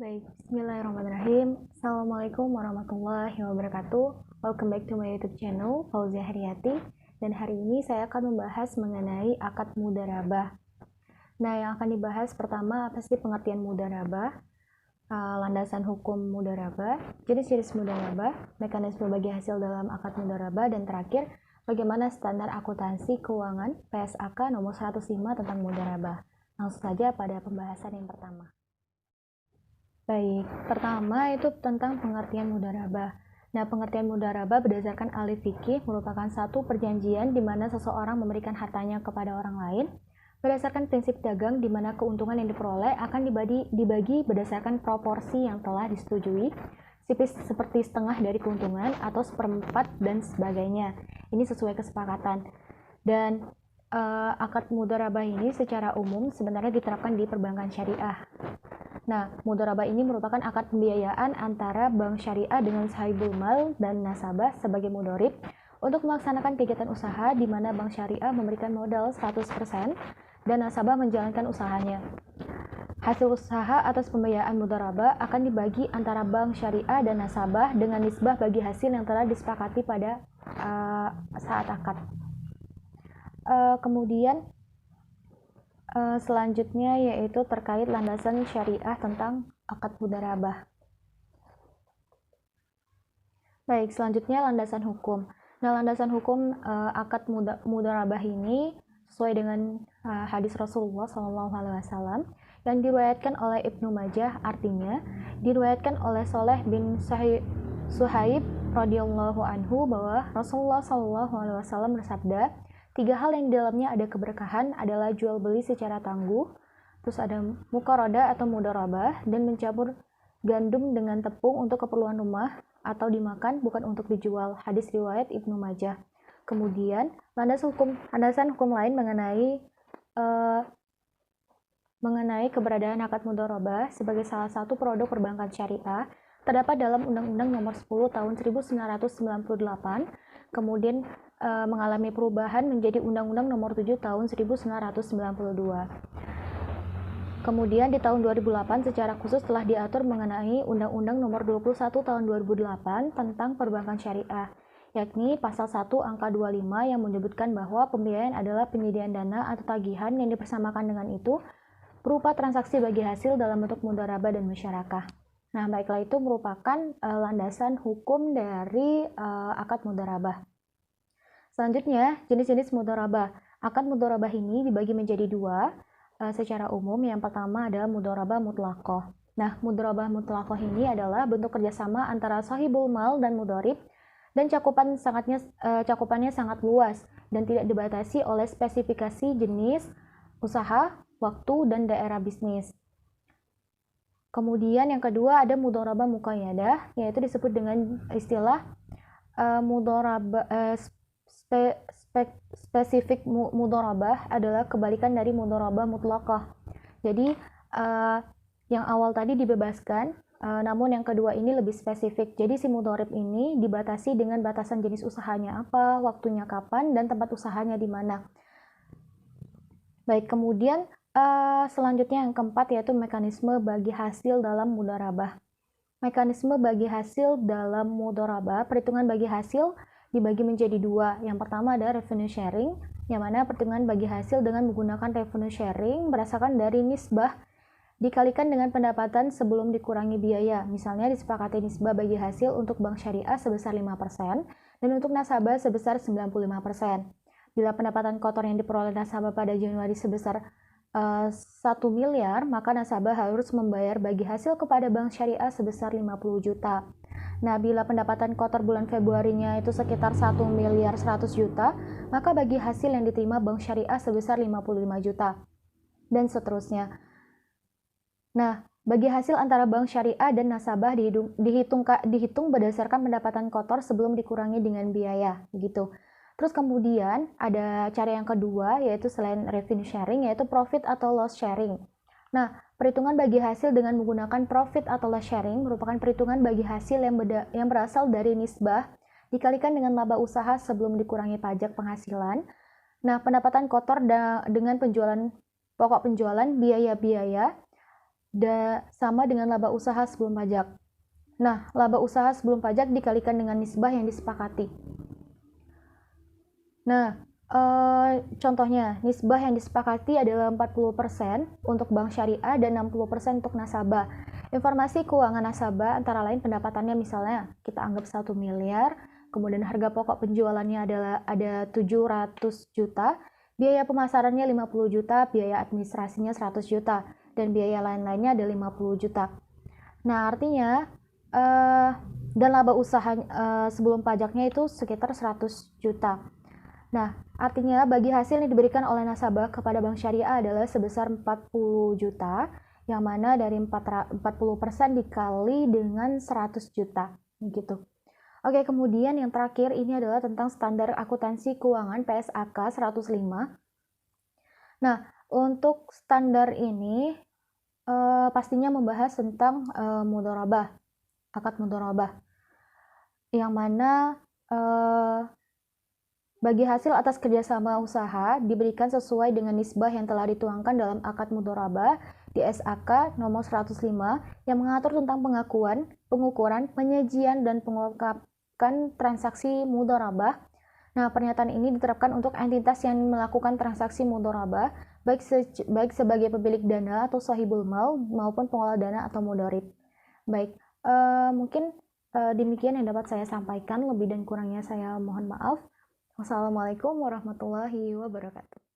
Baik, bismillahirrahmanirrahim. Assalamualaikum warahmatullahi wabarakatuh. Welcome back to my YouTube channel, Fauzia Haryati. Dan hari ini saya akan membahas mengenai akad mudharabah. Nah, yang akan dibahas pertama apa sih pengertian mudharabah, landasan hukum mudharabah, jenis-jenis mudharabah, mekanisme bagi hasil dalam akad mudharabah, dan terakhir, bagaimana standar akuntansi keuangan PSAK nomor 105 tentang mudharabah. Langsung saja pada pembahasan yang pertama. Baik, pertama itu tentang pengertian mudharabah. Nah, pengertian mudharabah berdasarkan ahli fikih merupakan satu perjanjian di mana seseorang memberikan hartanya kepada orang lain berdasarkan prinsip dagang di mana keuntungan yang diperoleh akan dibagi berdasarkan proporsi yang telah disetujui, seperti setengah dari keuntungan atau seperempat dan sebagainya. Ini sesuai kesepakatan. Dan akad mudharabah ini secara umum sebenarnya diterapkan di perbankan syariah. Nah, mudharabah ini merupakan akad pembiayaan antara bank syariah dengan sahibul mal dan nasabah sebagai mudharib untuk melaksanakan kegiatan usaha di mana bank syariah memberikan modal 100% dan nasabah menjalankan usahanya. Hasil usaha atas pembiayaan mudharabah akan dibagi antara bank syariah dan nasabah dengan nisbah bagi hasil yang telah disepakati pada saat akad. Kemudian selanjutnya yaitu terkait landasan syariah tentang akad mudharabah. Baik, selanjutnya landasan hukum. Nah, landasan hukum akad mudharabah ini sesuai dengan hadis Rasulullah SAW yang diriwayatkan oleh Ibnu Majah, artinya diriwayatkan oleh Soleh bin Suhaib radhiyallahu anhu bahwa Rasulullah SAW bersabda, 3 hal yang di dalamnya ada keberkahan adalah jual beli secara tangguh, terus ada muqaradah atau mudharabah, dan mencampur gandum dengan tepung untuk keperluan rumah atau dimakan bukan untuk dijual. Hadis riwayat Ibnu Majah. Kemudian landasan hukum lain mengenai keberadaan akad mudharabah sebagai salah satu produk perbankan syariah terdapat dalam Undang-Undang Nomor 10 Tahun 1998. Kemudian mengalami perubahan menjadi Undang-Undang Nomor 7 Tahun 1992. Kemudian di tahun 2008 secara khusus telah diatur mengenai Undang-Undang Nomor 21 Tahun 2008 tentang perbankan syariah, yakni pasal 1 angka 25 yang menyebutkan bahwa pembiayaan adalah penyediaan dana atau tagihan yang dipersamakan dengan itu berupa transaksi bagi hasil dalam bentuk mudharabah dan musyarakah. Nah, baiklah, itu merupakan landasan hukum dari akad mudharabah. Selanjutnya, jenis-jenis mudharabah. Akad mudharabah ini dibagi menjadi 2 secara umum. Yang pertama adalah mudharabah mutlaqah. Nah, mudharabah mutlaqah ini adalah bentuk kerjasama antara sahibul mal dan mudharib, dan cakupannya sangat luas dan tidak dibatasi oleh spesifikasi jenis usaha, waktu, dan daerah bisnis. Kemudian yang kedua ada mudharabah muqayyadah, yaitu disebut dengan istilah mudharabah spesifik mudharabah adalah kebalikan dari mudharabah mutlaqah. Jadi yang awal tadi dibebaskan, namun yang kedua ini lebih spesifik. Jadi si mudharib ini dibatasi dengan batasan jenis usahanya apa, waktunya kapan, dan tempat usahanya di mana. Baik, kemudian selanjutnya yang keempat yaitu mekanisme bagi hasil dalam mudharabah. Mekanisme bagi hasil dalam mudharabah, perhitungan bagi hasil dibagi menjadi 2. Yang pertama ada revenue sharing, yang mana perhitungan bagi hasil dengan menggunakan revenue sharing berdasarkan dari nisbah dikalikan dengan pendapatan sebelum dikurangi biaya. Misalnya disepakati nisbah bagi hasil untuk bank syariah sebesar 5% dan untuk nasabah sebesar 95%. Bila pendapatan kotor yang diperoleh nasabah pada Januari sebesar 1 miliar, maka nasabah harus membayar bagi hasil kepada bank syariah sebesar 50 juta. Nah, bila pendapatan kotor bulan Februarinya itu sekitar 1 miliar 100 juta, maka bagi hasil yang diterima bank syariah sebesar 55 juta, dan seterusnya. Nah, bagi hasil antara bank syariah dan nasabah dihitung berdasarkan pendapatan kotor sebelum dikurangi dengan biaya, begitu. Terus kemudian ada cara yang kedua, yaitu selain revenue sharing, yaitu profit atau loss sharing. Nah, perhitungan bagi hasil dengan menggunakan profit atau loss sharing merupakan perhitungan bagi hasil yang berasal dari nisbah dikalikan dengan laba usaha sebelum dikurangi pajak penghasilan. Nah, pendapatan kotor dengan pokok penjualan, biaya-biaya, sama dengan laba usaha sebelum pajak. Nah, laba usaha sebelum pajak dikalikan dengan nisbah yang disepakati. Nah, contohnya, nisbah yang disepakati adalah 40% untuk bank syariah dan 60% untuk nasabah. Informasi keuangan nasabah antara lain pendapatannya misalnya kita anggap 1 miliar, kemudian harga pokok penjualannya adalah ada 700 juta, biaya pemasarannya 50 juta, biaya administrasinya 100 juta, dan biaya lain-lainnya ada 50 juta. Nah, artinya dan laba usaha sebelum pajaknya itu sekitar 100 juta. Nah, artinya bagi hasil yang diberikan oleh nasabah kepada bank syariah adalah sebesar 40 juta, yang mana dari 40% dikali dengan 100 juta, gitu. Oke, kemudian yang terakhir ini adalah tentang standar akuntansi keuangan PSAK 105. Nah, untuk standar ini pastinya membahas tentang mudharabah, akad mudharabah, yang mana bagi hasil atas kerjasama usaha diberikan sesuai dengan nisbah yang telah dituangkan dalam akad mudharabah di SAK nomor 105 yang mengatur tentang pengakuan, pengukuran, penyajian, dan pengungkapan transaksi mudharabah. Nah, pernyataan ini diterapkan untuk entitas yang melakukan transaksi mudharabah, baik sebagai pemilik dana atau sahibul mal maupun pengolah dana atau mudharib. Baik, mungkin demikian yang dapat saya sampaikan. Lebih dan kurangnya saya mohon maaf. Wassalamualaikum warahmatullahi wabarakatuh.